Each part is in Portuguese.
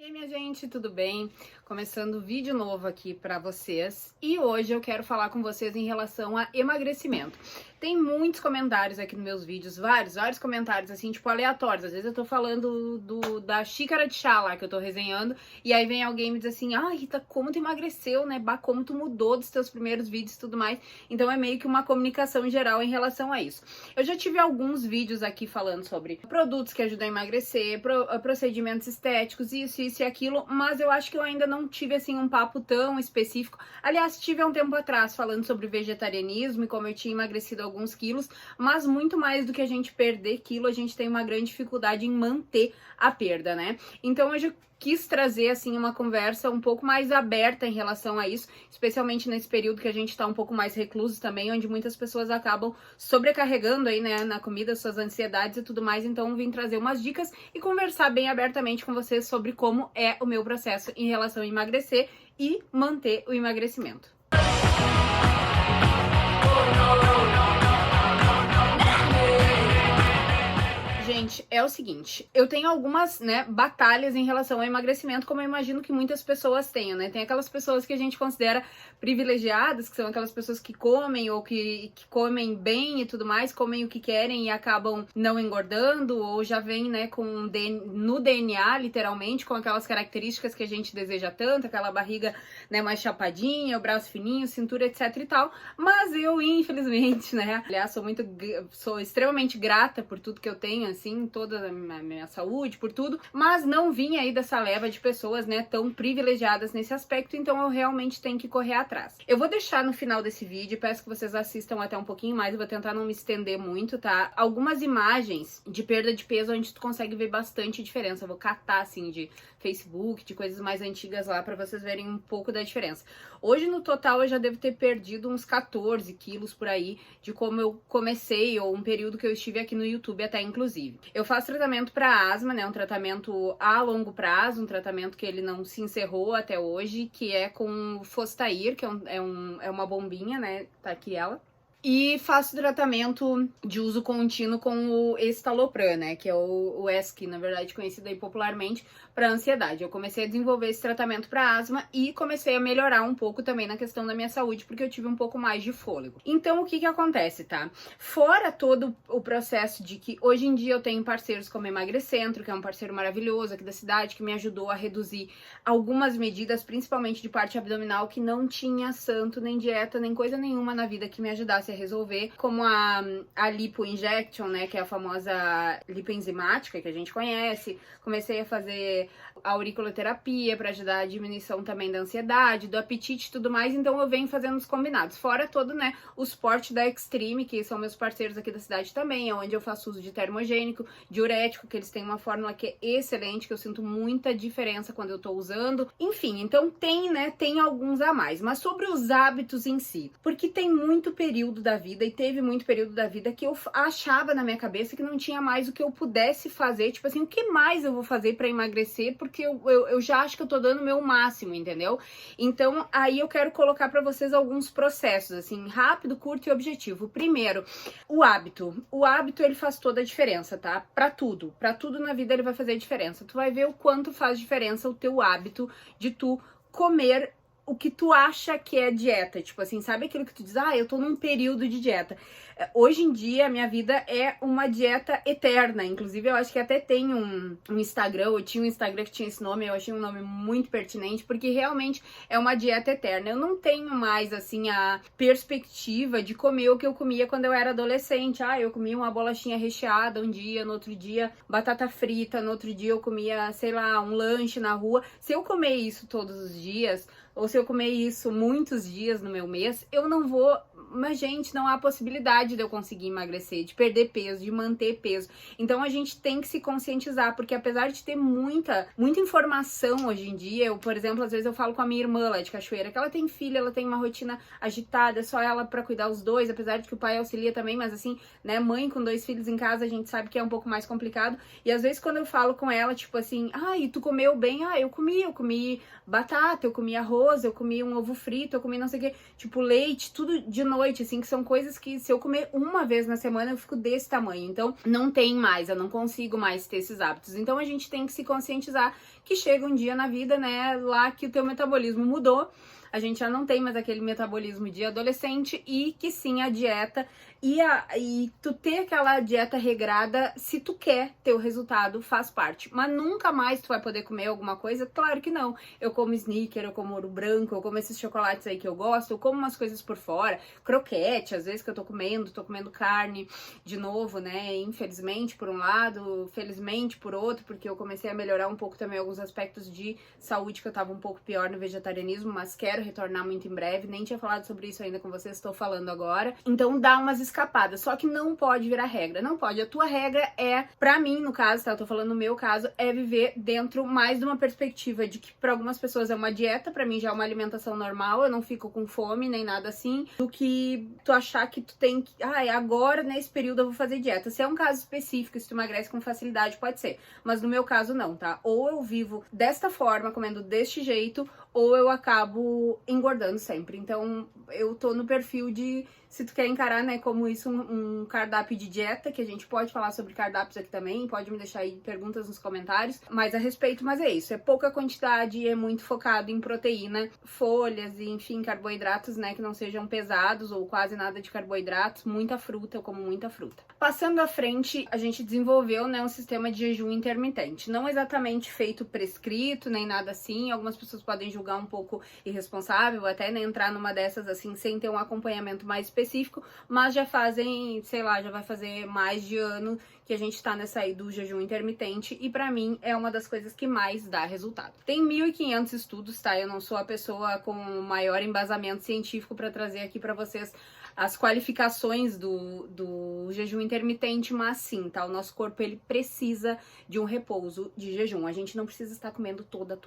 aí, minha gente, tudo bem? Começando vídeo novo aqui pra vocês e hoje eu quero falar com vocês em relação a emagrecimento. Tem muitos comentários aqui nos meus vídeos, vários comentários assim, tipo aleatórios. Às vezes eu tô falando da xícara de chá lá que eu tô resenhando e aí vem alguém e me diz assim: ah, Rita, como tu emagreceu, né? Bah, como tu mudou dos teus primeiros vídeos e tudo mais. Então é meio que uma comunicação geral em relação a isso. Eu já tive alguns vídeos aqui falando sobre produtos que ajudam a emagrecer, procedimentos estéticos, isso e aquilo, mas eu acho que eu ainda não tive assim um papo tão específico. Aliás, tive há um tempo atrás falando sobre vegetarianismo e como eu tinha emagrecido alguns quilos, mas muito mais do que a gente perder quilo, a gente tem uma grande dificuldade em manter a perda, né? Então hoje eu quis trazer assim uma conversa um pouco mais aberta em relação a isso, especialmente nesse período que a gente tá um pouco mais recluso também, onde muitas pessoas acabam sobrecarregando aí, né, na comida, suas ansiedades e tudo mais. Então vim trazer umas dicas e conversar bem abertamente com vocês sobre como é o meu processo em relação a emagrecer e manter o emagrecimento. Gente, é o seguinte, eu tenho algumas, né, batalhas em relação ao emagrecimento, como eu imagino que muitas pessoas tenham, né? Tem aquelas pessoas que a gente considera privilegiadas, que são aquelas pessoas que comem ou que comem bem e tudo mais, comem o que querem e acabam não engordando, ou já vem, né, no DNA, literalmente, com aquelas características que a gente deseja tanto, aquela barriga, né, mais chapadinha, o braço fininho, cintura, etc e tal. Mas eu, infelizmente, né, aliás, sou extremamente grata por tudo que eu tenho, assim, toda a minha saúde, por tudo, mas não vim aí dessa leva de pessoas, né, tão privilegiadas nesse aspecto, então eu realmente tenho que correr atrás. Eu vou deixar no final desse vídeo, peço que vocês assistam até um pouquinho mais, eu vou tentar não me estender muito, tá? Algumas imagens de perda de peso onde tu consegue ver bastante diferença, eu vou catar, assim, de Facebook, de coisas mais antigas lá, pra vocês verem um pouco da diferença. Hoje, no total, eu já devo ter perdido uns 14 quilos por aí, de como eu comecei, ou um período que eu estive aqui no YouTube até, inclusive. Eu faço tratamento para asma, né, um tratamento a longo prazo, um tratamento que ele não se encerrou até hoje, que é com Fostair, que é uma bombinha, né, tá aqui ela. E faço tratamento de uso contínuo com o estalopram, né, que é o ESC, na verdade, conhecido aí popularmente para ansiedade. Eu comecei a desenvolver esse tratamento para asma e comecei a melhorar um pouco também na questão da minha saúde, porque eu tive um pouco mais de fôlego. Então, o que acontece, tá? Fora todo o processo de que hoje em dia eu tenho parceiros como Emagrecentro, que é um parceiro maravilhoso aqui da cidade, que me ajudou a reduzir algumas medidas, principalmente de parte abdominal, que não tinha santo, nem dieta, nem coisa nenhuma na vida que me ajudasse a resolver, como a lipo injection, né, que é a famosa lipoenzimática que a gente conhece. Comecei a fazer a auriculoterapia para ajudar a diminuição também da ansiedade, do apetite e tudo mais, então eu venho fazendo os combinados. Fora todo, né, o suporte da Extreme, que são meus parceiros aqui da cidade também, onde eu faço uso de termogênico, diurético, que eles têm uma fórmula que é excelente, que eu sinto muita diferença quando eu tô usando. Enfim, então tem alguns a mais. Mas sobre os hábitos em si, porque tem muito período da vida, e teve muito período da vida que eu achava na minha cabeça que não tinha mais o que eu pudesse fazer, tipo assim, o que mais eu vou fazer pra emagrecer, porque eu já acho que eu tô dando o meu máximo, entendeu? Então, aí eu quero colocar pra vocês alguns processos, assim, rápido, curto e objetivo. Primeiro, o hábito. O hábito, ele faz toda a diferença, tá? Pra tudo na vida ele vai fazer diferença. Tu vai ver o quanto faz diferença o teu hábito de tu comer o que tu acha que é dieta, tipo assim, sabe aquilo que tu diz, eu tô num período de dieta. Hoje em dia, a minha vida é uma dieta eterna, inclusive eu acho que até tem um Instagram, eu tinha um Instagram que tinha esse nome, eu achei um nome muito pertinente, porque realmente é uma dieta eterna. Eu não tenho mais, assim, a perspectiva de comer o que eu comia quando eu era adolescente. Eu comia uma bolachinha recheada um dia, no outro dia batata frita, no outro dia eu comia, sei lá, um lanche na rua. Se eu comer isso todos os dias, ou se eu comer isso muitos dias no meu mês, eu não vou... Mas, gente, não há possibilidade de eu conseguir emagrecer, de perder peso, de manter peso. Então, a gente tem que se conscientizar, porque apesar de ter muita informação hoje em dia, eu, por exemplo, às vezes eu falo com a minha irmã lá de Cachoeira, que ela tem filha, ela tem uma rotina agitada, é só ela pra cuidar os dois, apesar de que o pai auxilia também, mas assim, né, mãe com 2 filhos em casa, a gente sabe que é um pouco mais complicado. E às vezes quando eu falo com ela, tipo assim, e tu comeu bem? Eu comi batata, eu comi arroz, eu comi um ovo frito, eu comi não sei o que, tipo leite, tudo de novo noite, assim, que são coisas que se eu comer uma vez na semana eu fico desse tamanho. Então, não tem mais, eu não consigo mais ter esses hábitos. Então, a gente tem que se conscientizar que chega um dia na vida, né, lá que o teu metabolismo mudou, a gente já não tem mais aquele metabolismo de adolescente e que sim, a dieta e tu ter aquela dieta regrada, se tu quer ter o resultado, faz parte. Mas nunca mais tu vai poder comer alguma coisa? Claro que não. Eu como sneaker, eu como ouro branco, eu como esses chocolates aí que eu gosto, eu como umas coisas por fora, croquete, às vezes que eu tô comendo carne de novo, né? Infelizmente, por um lado, felizmente por outro, porque eu comecei a melhorar um pouco também alguns aspectos de saúde que eu tava um pouco pior no vegetarianismo, mas quero retornar muito em breve. Nem tinha falado sobre isso ainda com vocês, estou falando agora. Então dá umas escapadas, só que não pode virar regra, não pode. A tua regra é, pra mim no caso, tá, eu tô falando no meu caso, é viver dentro mais de uma perspectiva de que pra algumas pessoas é uma dieta, pra mim já é uma alimentação normal, eu não fico com fome nem nada assim, do que tu achar que tu tem que, agora nesse período eu vou fazer dieta. Se é um caso específico, se tu emagrece com facilidade, pode ser, mas no meu caso não, tá? Ou eu vivo desta forma, comendo deste jeito, ou eu acabo engordando sempre. Então eu tô no perfil de, se tu quer encarar, né, como isso um cardápio de dieta, que a gente pode falar sobre cardápios aqui também, pode me deixar aí perguntas nos comentários, mais a respeito, mas é isso, é pouca quantidade, é muito focado em proteína, folhas e, enfim, carboidratos, né, que não sejam pesados ou quase nada de carboidratos, muita fruta, eu como muita fruta. Passando à frente, a gente desenvolveu, né, um sistema de jejum intermitente, não exatamente feito prescrito, nem nada assim, algumas pessoas podem julgar um pouco irresponsável, até né, entrar numa dessas assim, sem ter um acompanhamento mais específico, mas já fazem, sei lá, já vai fazer mais de ano que a gente tá nessa aí do jejum intermitente e pra mim é uma das coisas que mais dá resultado. Tem 1.500 estudos, tá? Eu não sou a pessoa com maior embasamento científico pra trazer aqui pra vocês as qualificações do jejum intermitente, mas sim, tá? O nosso corpo, ele precisa de um repouso de jejum. A gente não precisa estar comendo toda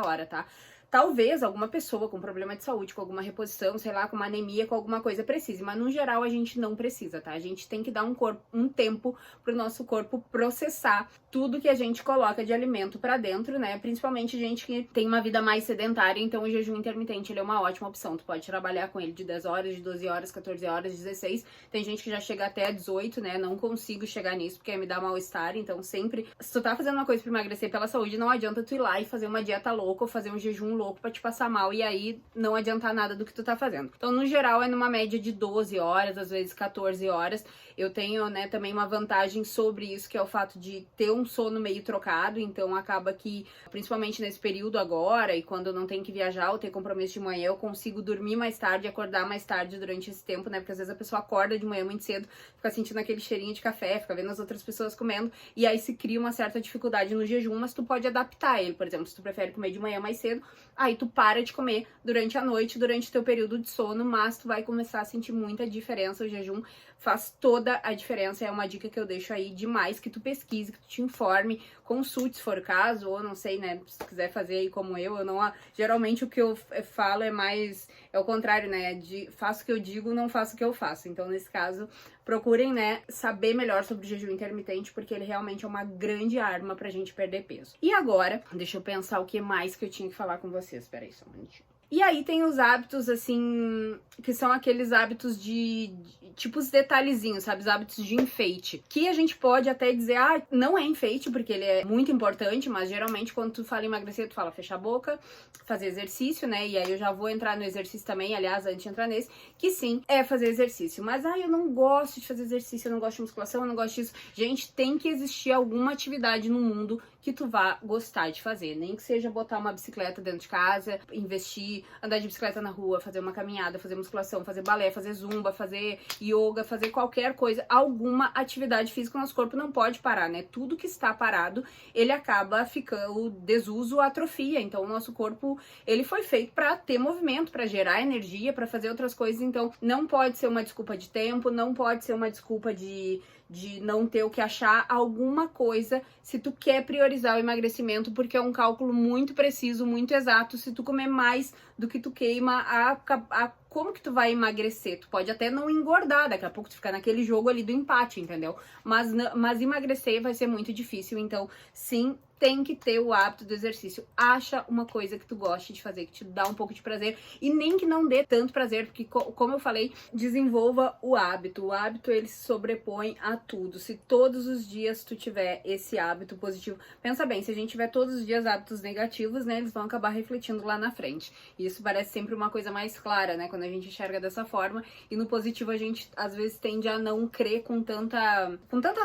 hora, tá? Talvez alguma pessoa com problema de saúde, com alguma reposição, sei lá, com uma anemia, com alguma coisa precise, mas no geral a gente não precisa, tá? A gente tem que dar um tempo pro nosso corpo processar tudo que a gente coloca de alimento pra dentro, né? Principalmente gente que tem uma vida mais sedentária, então o jejum intermitente ele é uma ótima opção. Tu pode trabalhar com ele de 10 horas, de 12 horas, 14 horas, 16. Tem gente que já chega até 18, né? Não consigo chegar nisso porque me dá mal-estar, então sempre, se tu tá fazendo uma coisa pra emagrecer pela saúde, não adianta tu ir lá e fazer uma dieta louca ou fazer um jejum louco pra te passar mal e aí não adiantar nada do que tu tá fazendo. Então, no geral, é numa média de 12 horas, às vezes 14 horas. Eu tenho, né, também uma vantagem sobre isso, que é o fato de ter um sono meio trocado, então acaba que, principalmente nesse período agora, e quando eu não tenho que viajar ou ter compromisso de manhã, eu consigo dormir mais tarde, acordar mais tarde durante esse tempo, né, porque às vezes a pessoa acorda de manhã muito cedo, fica sentindo aquele cheirinho de café, fica vendo as outras pessoas comendo, e aí se cria uma certa dificuldade no jejum, mas tu pode adaptar ele. Por exemplo, se tu prefere comer de manhã mais cedo, aí tu para de comer durante a noite, durante o teu período de sono, mas tu vai começar a sentir muita diferença. O jejum faz toda a diferença, é uma dica que eu deixo aí demais, que tu pesquise, que tu te informe, consulte se for o caso, ou não sei, né, se quiser fazer aí como eu não, geralmente o que eu falo é mais, é o contrário, né, de faço o que eu digo, não faço o que eu faço. Então, nesse caso, procurem, né, saber melhor sobre o jejum intermitente, porque ele realmente é uma grande arma pra gente perder peso. E agora, deixa eu pensar o que mais que eu tinha que falar com vocês, peraí só um minutinho. E aí tem os hábitos, assim, que são aqueles hábitos de tipo os detalhezinhos, sabe? Os hábitos de enfeite. Que a gente pode até dizer, não é enfeite, porque ele é muito importante, mas geralmente quando tu fala em emagrecer, tu fala fechar a boca, fazer exercício, né? E aí eu já vou entrar no exercício também, aliás, antes de entrar nesse, que sim, é fazer exercício. Mas, eu não gosto de fazer exercício, eu não gosto de musculação, eu não gosto disso. Gente, tem que existir alguma atividade no mundo que tu vá gostar de fazer. Nem que seja botar uma bicicleta dentro de casa, investir, andar de bicicleta na rua, fazer uma caminhada, fazer musculação, fazer balé, fazer zumba, fazer yoga, fazer qualquer coisa, alguma atividade física. O nosso corpo não pode parar, né? Tudo que está parado, ele acaba ficando desuso, atrofia. Então, o nosso corpo, ele foi feito para ter movimento, para gerar energia, para fazer outras coisas. Então, não pode ser uma desculpa de tempo, não pode ser uma desculpa de não ter o que achar, alguma coisa, se tu quer priorizar o emagrecimento, porque é um cálculo muito preciso, muito exato. Se tu comer mais do que tu queima, como que tu vai emagrecer? Tu pode até não engordar, daqui a pouco tu fica naquele jogo ali do empate, entendeu? Mas emagrecer vai ser muito difícil, então sim, tem que ter o hábito do exercício. Acha uma coisa que tu goste de fazer, que te dá um pouco de prazer, e nem que não dê tanto prazer, porque como eu falei, desenvolva o hábito. O hábito, ele se sobrepõe a tudo. Se todos os dias tu tiver esse hábito positivo, pensa bem, se a gente tiver todos os dias hábitos negativos, né, eles vão acabar refletindo lá na frente. E isso parece sempre uma coisa mais clara, né, quando a gente enxerga dessa forma, e no positivo a gente às vezes tende a não crer com tanta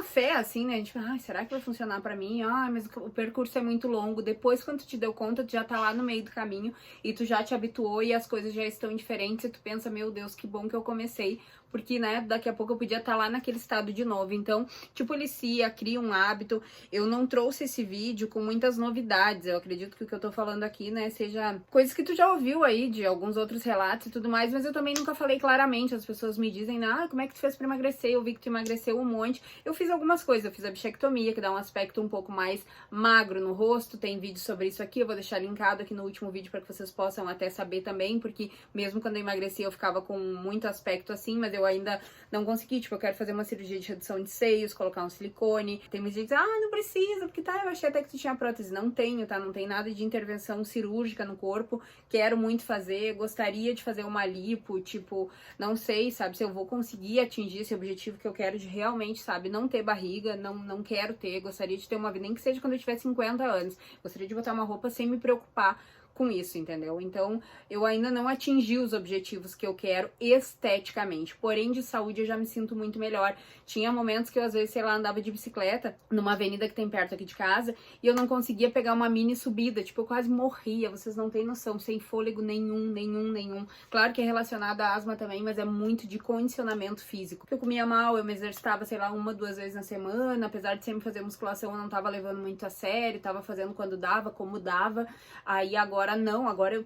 fé, assim, né, a gente fala, será que vai funcionar pra mim? Mas o percurso é muito longo. Depois, quando tu te deu conta, tu já tá lá no meio do caminho e tu já te habituou e as coisas já estão diferentes e tu pensa, meu Deus, que bom que eu comecei, porque, né, daqui a pouco eu podia estar lá naquele estado de novo. Então, te policia, cria um hábito. Eu não trouxe esse vídeo com muitas novidades. Eu acredito que o que eu tô falando aqui, né, seja coisas que tu já ouviu aí de alguns outros relatos e tudo mais, mas eu também nunca falei claramente. As pessoas me dizem, como é que tu fez pra emagrecer? Eu vi que tu emagreceu um monte. Eu fiz algumas coisas. Eu fiz a bichectomia, que dá um aspecto um pouco mais magro no rosto. Tem vídeo sobre isso aqui. Eu vou deixar linkado aqui no último vídeo para que vocês possam até saber também, porque mesmo quando eu emagreci eu ficava com muito aspecto assim, mas eu ainda não consegui, tipo, eu quero fazer uma cirurgia de redução de seios, colocar um silicone. Tem muita gente que diz, não precisa, porque eu achei até que tu tinha prótese. Não tenho, tá? Não tem nada de intervenção cirúrgica no corpo. Quero muito fazer, gostaria de fazer uma lipo, tipo, não sei, sabe, se eu vou conseguir atingir esse objetivo que eu quero de realmente, sabe, não ter barriga, não quero ter, gostaria de ter uma vida, nem que seja quando eu tiver 50 anos. Gostaria de botar uma roupa sem me preocupar com isso, entendeu? Então, eu ainda não atingi os objetivos que eu quero esteticamente, porém de saúde eu já me sinto muito melhor. Tinha momentos que eu, às vezes, sei lá, andava de bicicleta numa avenida que tem perto aqui de casa e eu não conseguia pegar uma mini subida, tipo, eu quase morria, vocês não têm noção, sem fôlego nenhum. Claro que é relacionado à asma também, mas é muito de condicionamento físico. Eu comia mal, eu me exercitava, sei lá, 1, 2 vezes na semana, apesar de sempre fazer musculação, eu não tava levando muito a sério, tava fazendo quando dava, como dava. Aí agora não, agora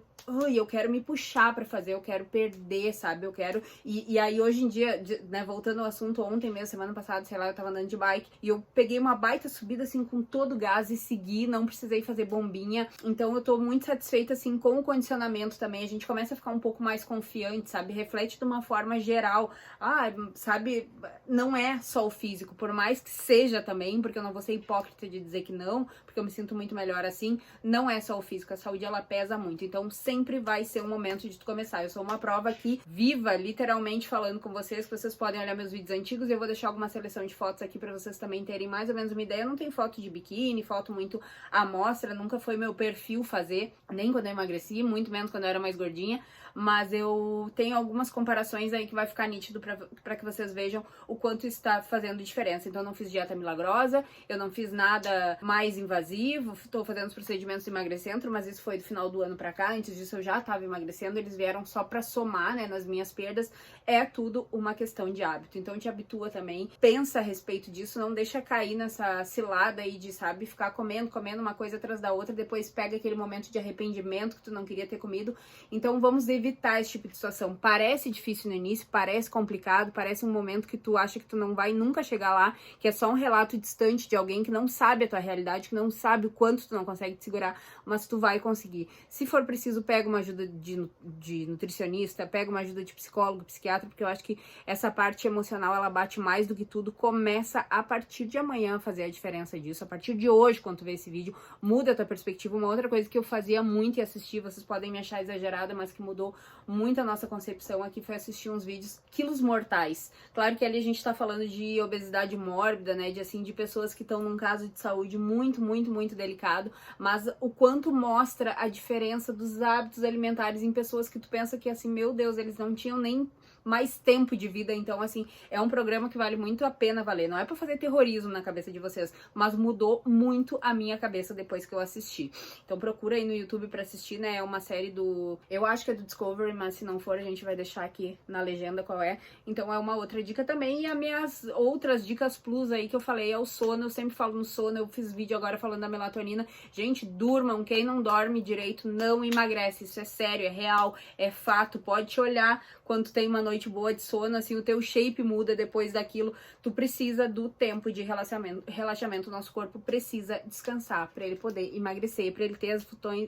eu quero me puxar pra fazer, eu quero perder, sabe, eu quero, e aí hoje em dia, né, voltando ao assunto, ontem mesmo, semana passada, sei lá, eu tava andando de bike, e eu peguei uma baita subida, assim, com todo o gás e segui, não precisei fazer bombinha, então eu tô muito satisfeita, assim, com o condicionamento também, a gente começa a ficar um pouco mais confiante, sabe, reflete de uma forma geral, sabe, não é só o físico, por mais que seja também, porque eu não vou ser hipócrita de dizer que não, porque eu me sinto muito melhor assim, não é só o físico, a saúde, ela pesa muito, então sempre vai ser um momento de tu começar. Eu sou uma prova aqui viva, literalmente falando com vocês, que vocês podem olhar meus vídeos antigos e eu vou deixar alguma seleção de fotos aqui pra vocês também terem mais ou menos uma ideia. Eu não tenho foto de biquíni, foto muito à mostra, nunca foi meu perfil fazer, nem quando eu emagreci, muito menos quando eu era mais gordinha, mas eu tenho algumas comparações aí que vai ficar nítido pra que vocês vejam o quanto está fazendo diferença. Então eu não fiz dieta milagrosa, eu não fiz nada mais invasivo, tô fazendo os procedimentos de emagrecimento, mas isso foi do final do ano pra cá, antes disso eu já tava emagrecendo, eles vieram só pra somar, né, nas minhas perdas, é tudo uma questão de hábito, então te habitua também, pensa a respeito disso, não deixa cair nessa cilada aí de, sabe, ficar comendo uma coisa atrás da outra, depois pega aquele momento de arrependimento que tu não queria ter comido, então vamos evitar esse tipo de situação. Parece difícil no início, parece complicado, parece um momento que tu acha que tu não vai nunca chegar lá, que é só um relato distante de alguém que não sabe a tua realidade, que não sabe o quanto tu não consegue te segurar, mas tu vai conseguir. Se for preciso, pega uma ajuda de nutricionista, pega uma ajuda de psicólogo, psiquiatra, porque eu acho que essa parte emocional, ela bate mais do que tudo. Começa a partir de amanhã a fazer a diferença disso. A partir de hoje, quando tu vê esse vídeo, muda a tua perspectiva. Uma outra coisa que eu fazia muito e assistir, vocês podem me achar exagerada, mas que mudou muito a nossa concepção aqui, foi assistir uns vídeos quilos mortais. Claro que ali a gente tá falando de obesidade mórbida, né, de pessoas que estão num caso de saúde muito delicado, mas o quanto mostra a diferença dos hábitos alimentares em pessoas que tu pensa que, assim, meu Deus, eles não tinham nem mais tempo de vida, então, assim, é um programa que vale muito a pena valer, não é pra fazer terrorismo na cabeça de vocês, mas mudou muito a minha cabeça depois que eu assisti. Então procura aí no YouTube pra assistir, né, é uma série eu acho que é do Discovery, mas se não for a gente vai deixar aqui na legenda qual é, então é uma outra dica também, e as minhas outras dicas plus aí que eu falei é o sono, eu sempre falo no sono, eu fiz vídeo agora falando da melatonina, gente, durmam, quem não dorme direito não emagrece, isso é sério, é real, é fato, pode te olhar quando tem uma noite noite boa de sono, assim, o teu shape muda depois daquilo. Tu precisa do tempo de relaxamento. O nosso corpo precisa descansar para ele poder emagrecer, para ele ter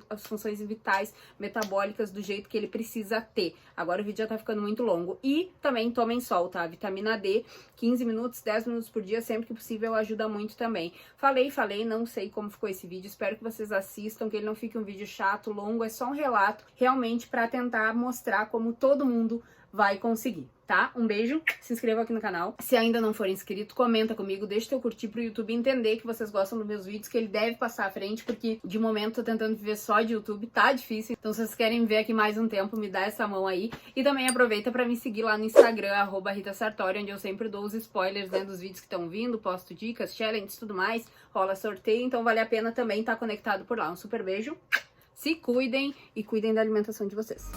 as funções vitais, metabólicas do jeito que ele precisa ter. Agora o vídeo já tá ficando muito longo. E também tomem sol, tá? Vitamina D, 15 minutos, 10 minutos por dia, sempre que possível, ajuda muito também. Falei, não sei como ficou esse vídeo, espero que vocês assistam, que ele não fique um vídeo chato, longo, é só um relato, realmente para tentar mostrar como todo mundo vai conseguir, tá? Um beijo, se inscreva aqui no canal. Se ainda não for inscrito, comenta comigo, deixa teu curtir pro YouTube entender que vocês gostam dos meus vídeos, que ele deve passar à frente, porque de momento tô tentando viver só de YouTube, tá difícil. Então se vocês querem ver aqui mais um tempo, me dá essa mão aí. E também aproveita pra me seguir lá no Instagram, @RitaSartori, onde eu sempre dou os spoilers, né, dos vídeos que estão vindo, posto dicas, challenges, tudo mais, rola sorteio, então vale a pena também estar conectado por lá. Um super beijo, se cuidem e cuidem da alimentação de vocês.